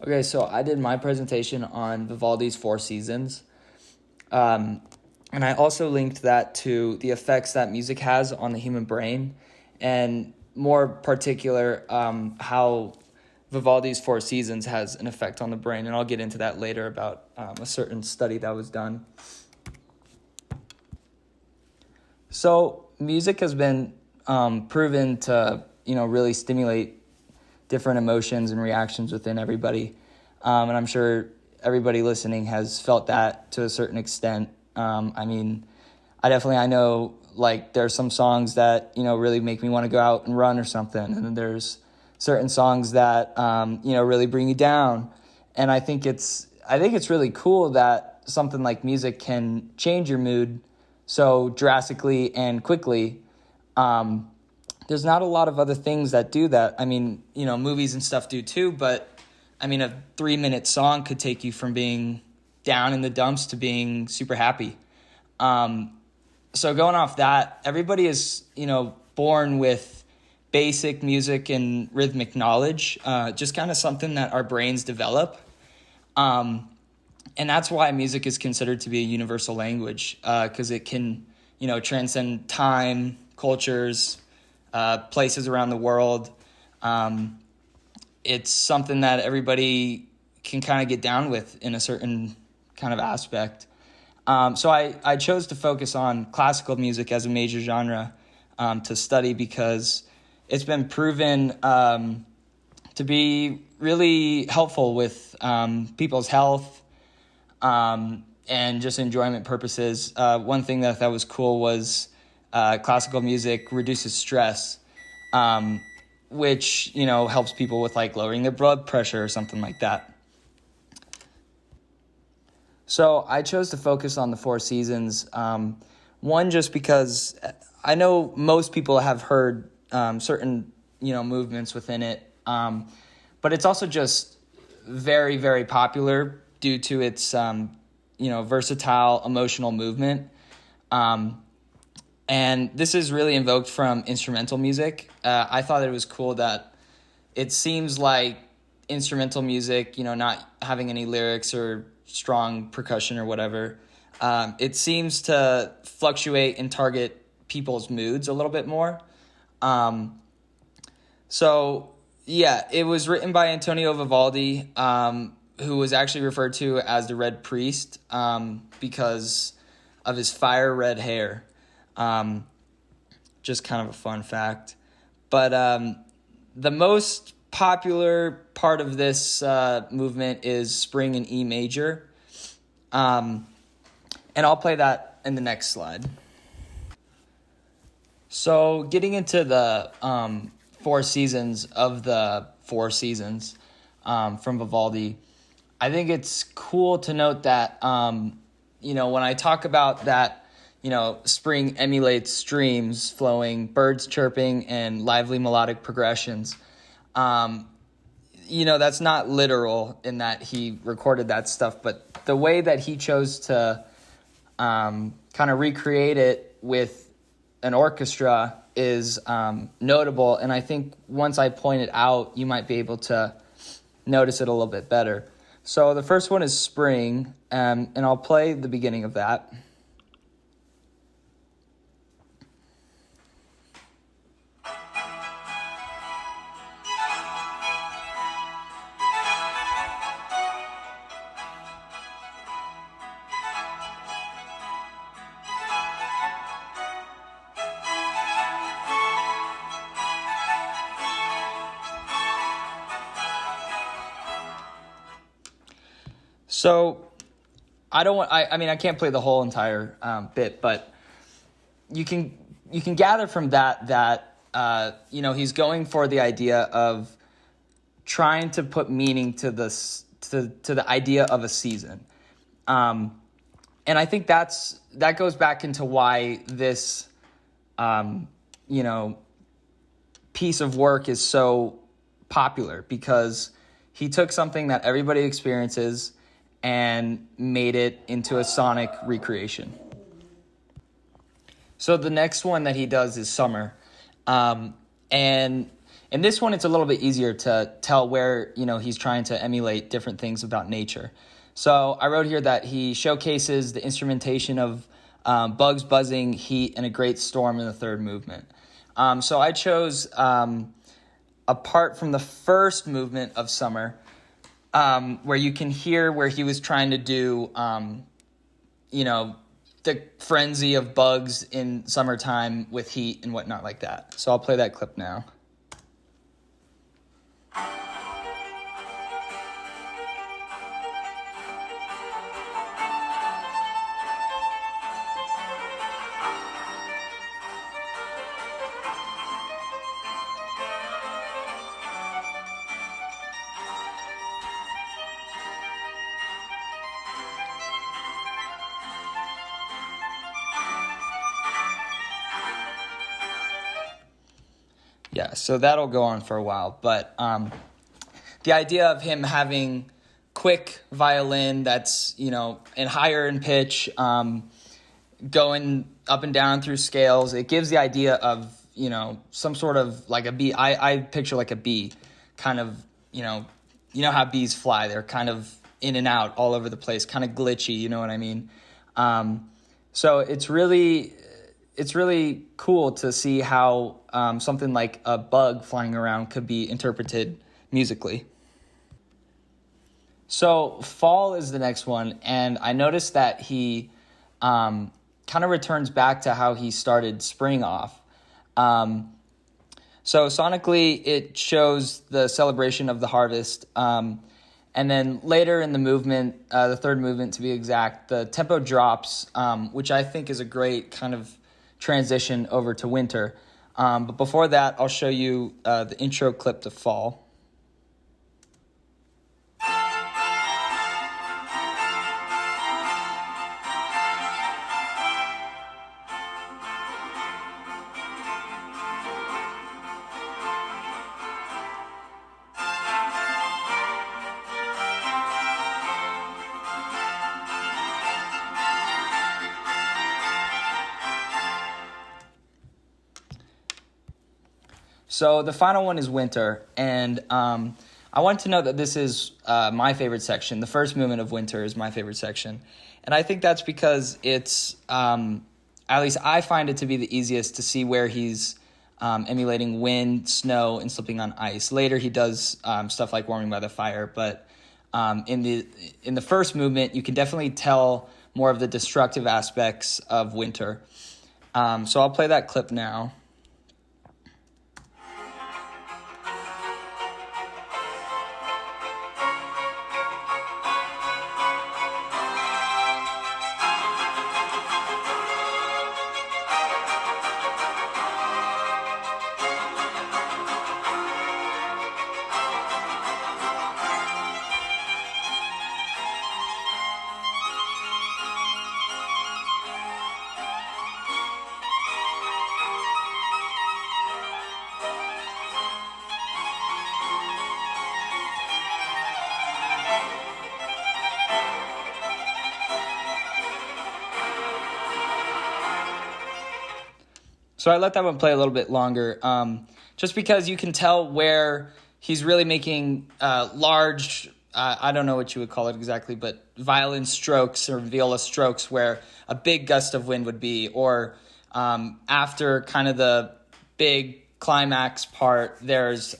Okay, so I did my presentation on Vivaldi's Four Seasons. Um, and I also linked that to the effects that music has on the human brain, and more particular, how Vivaldi's Four Seasons has an effect on the brain. And I'll get into that later about a certain study that was done. So music has been proven to, really stimulate different emotions and reactions within everybody. And I'm sure everybody listening has felt that to a certain extent. I know like there's some songs that, really make me want to go out and run or something. And then there's certain songs that, really bring you down. And I think it's really cool that something like music can change your mood so drastically and quickly. There's not a lot of other things that do that. I mean, movies and stuff do too, but a 3-minute song could take you from being down in the dumps to being super happy. So going off that, everybody is, born with basic music and rhythmic knowledge, just kind of something that our brains develop. And that's why music is considered to be a universal language, because it can, transcend time, cultures, places around the world. It's something that everybody can kind of get down with in a certain kind of aspect. So I chose to focus on classical music as a major genre to study because it's been proven to be really helpful with people's health and just enjoyment purposes. One thing that I thought was cool was classical music reduces stress, which, helps people with like lowering their blood pressure or something like that. So I chose to focus on the Four Seasons. One, just because I know most people have heard certain, movements within it. But it's also just very, very popular due to its, versatile emotional movement. And this is really invoked from instrumental music. I thought it was cool that it seems like instrumental music, not having any lyrics or strong percussion or whatever, it seems to fluctuate and target people's moods a little bit more. It was written by Antonio Vivaldi, who was actually referred to as the Red Priest because of his fire red hair. Just kind of a fun fact. But the most popular part of this movement is Spring in E major. And I'll play that in the next slide. So getting into the Four Seasons of the Four Seasons from Vivaldi, I think it's cool to note that, when I talk about that, spring emulates streams flowing, birds chirping, and lively melodic progressions. That's not literal in that he recorded that stuff, but the way that he chose to kind of recreate it with an orchestra is notable. And I think once I point it out, you might be able to notice it a little bit better. So the first one is Spring, and I'll play the beginning of that. So I can't play the whole entire bit, but you can gather from that he's going for the idea of trying to put meaning to this to the idea of a season, and I think that goes back into why this piece of work is so popular, because he took something that everybody experiences and made it into a sonic recreation. So the next one that he does is Summer. And In this one, it's a little bit easier to tell where, he's trying to emulate different things about nature. So I wrote here that he showcases the instrumentation of bugs buzzing, heat, and a great storm in the third movement. So I chose, apart from the first movement of Summer, where you can hear where he was trying to do, the frenzy of bugs in summertime with heat and whatnot like that. So I'll play that clip now. Yeah, so that'll go on for a while. But the idea of him having quick violin that's, and higher in pitch, going up and down through scales, it gives the idea of, some sort of like a bee. I picture like a bee, kind of, how bees fly. They're kind of in and out all over the place, kind of glitchy, you know what I mean? So it's really cool to see how something like a bug flying around could be interpreted musically. So Fall is the next one, and I noticed that he kind of returns back to how he started Spring off. So sonically, it shows the celebration of the harvest. And then later in the movement, the third movement to be exact, the tempo drops, which I think is a great kind of transition over to winter. But before that, I'll show you the intro clip to Fall. So the final one is Winter, and I want to note that this is my favorite section. The first movement of Winter is my favorite section, and I think that's because it's, at least I find it to be the easiest to see where he's emulating wind, snow, and slipping on ice. Later he does stuff like Warming by the Fire, but in the first movement, you can definitely tell more of the destructive aspects of Winter. So I'll play that clip now. So I let that one play a little bit longer, just because you can tell where he's really making large, I don't know what you would call it exactly, but violin strokes or viola strokes where a big gust of wind would be, or after kind of the big climax part, there's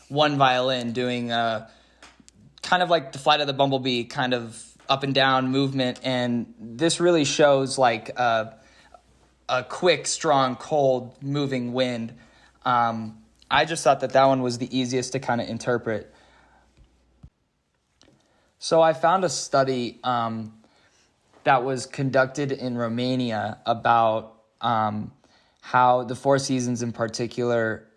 one violin doing kind of like the Flight of the Bumblebee kind of up and down movement, and this really shows like a quick, strong, cold, moving wind. I just thought that one was the easiest to kind of interpret. So I found a study that was conducted in Romania about how the Four Seasons in particular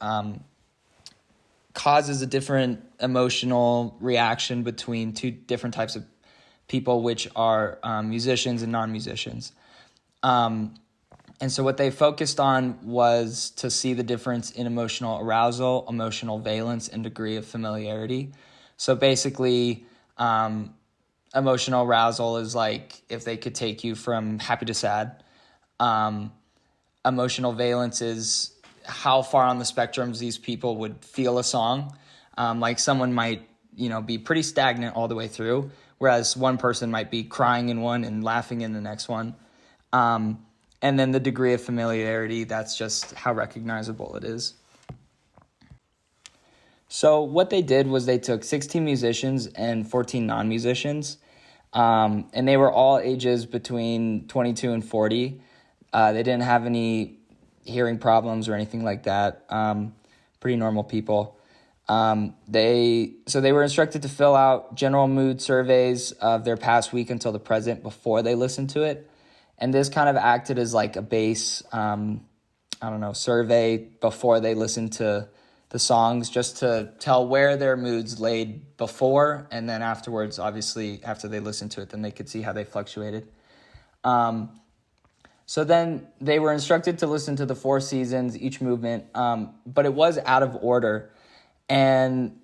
causes a different emotional reaction between two different types of people, which are musicians and non-musicians. And so what they focused on was to see the difference in emotional arousal, emotional valence, and degree of familiarity. So basically, emotional arousal is like if they could take you from happy to sad. Emotional valence is how far on the spectrums these people would feel a song. Like someone might, be pretty stagnant all the way through, whereas one person might be crying in one and laughing in the next one. And then the degree of familiarity, that's just how recognizable it is. So what they did was they took 16 musicians and 14 non-musicians, and they were all ages between 22 and 40. They didn't have any hearing problems or anything like that. Pretty normal people. They were instructed to fill out general mood surveys of their past week until the present before they listened to it. And this kind of acted as like a base, survey before they listened to the songs, just to tell where their moods laid before, and then afterwards, obviously, after they listened to it, then they could see how they fluctuated. So then they were instructed to listen to the 4 seasons, each movement, but it was out of order. And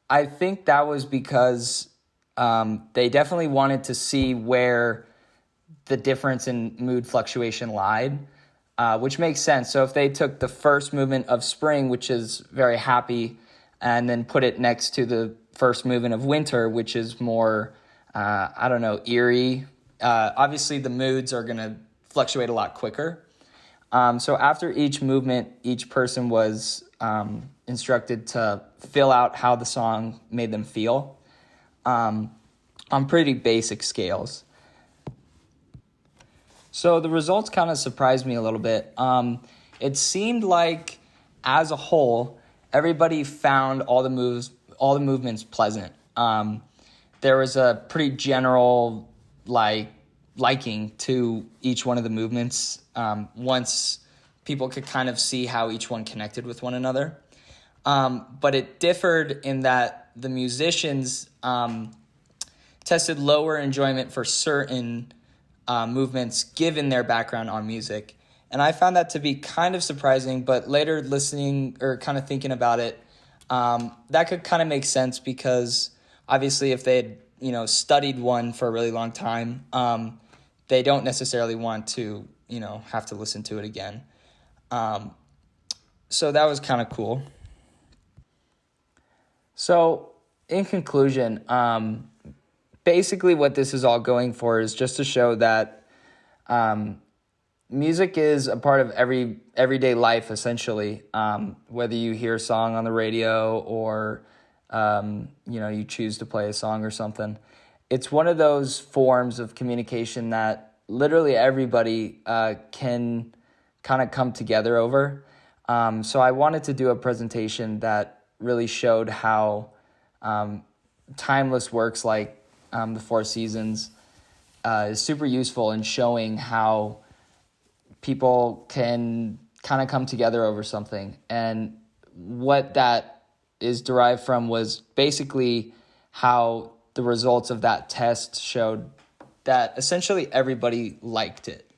I think that was because they definitely wanted to see where the difference in mood fluctuation lied, which makes sense. So if they took the first movement of spring, which is very happy, and then put it next to the first movement of winter, which is more, eerie, obviously the moods are going to fluctuate a lot quicker. So after each movement, each person was instructed to fill out how the song made them feel on pretty basic scales. So the results kind of surprised me a little bit. It seemed like, as a whole, everybody found all the movements pleasant. There was a pretty general liking to each one of the movements once people could kind of see how each one connected with one another. But it differed in that the musicians tested lower enjoyment for certain movements given their background on music. And I found that to be kind of surprising, but later listening or kind of thinking about it, that could kind of make sense, because obviously if they had, studied one for a really long time, they don't necessarily want to, have to listen to it again. So that was kind of cool. So in conclusion, basically what this is all going for is just to show that music is a part of everyday life, essentially. Whether you hear a song on the radio or, you choose to play a song or something. It's one of those forms of communication that literally everybody can kind of come together over. So I wanted to do a presentation that really showed how timeless works like the 4 seasons is super useful in showing how people can kind of come together over something. And what that is derived from was basically how the results of that test showed that essentially everybody liked it.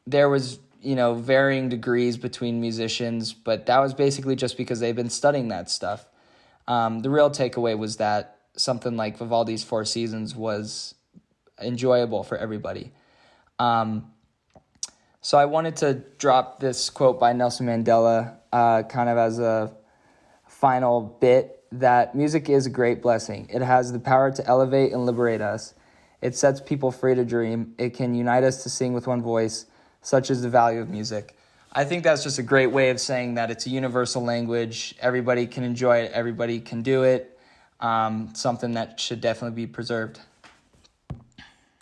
There was, varying degrees between musicians, but that was basically just because they've been studying that stuff. The real takeaway was that something like Vivaldi's 4 Seasons was enjoyable for everybody. So I wanted to drop this quote by Nelson Mandela kind of as a final bit, that music is a great blessing. It has the power to elevate and liberate us. It sets people free to dream. It can unite us to sing with one voice. Such is the value of music. I think that's just a great way of saying that it's a universal language. Everybody can enjoy it. Everybody can do it. Something that should definitely be preserved.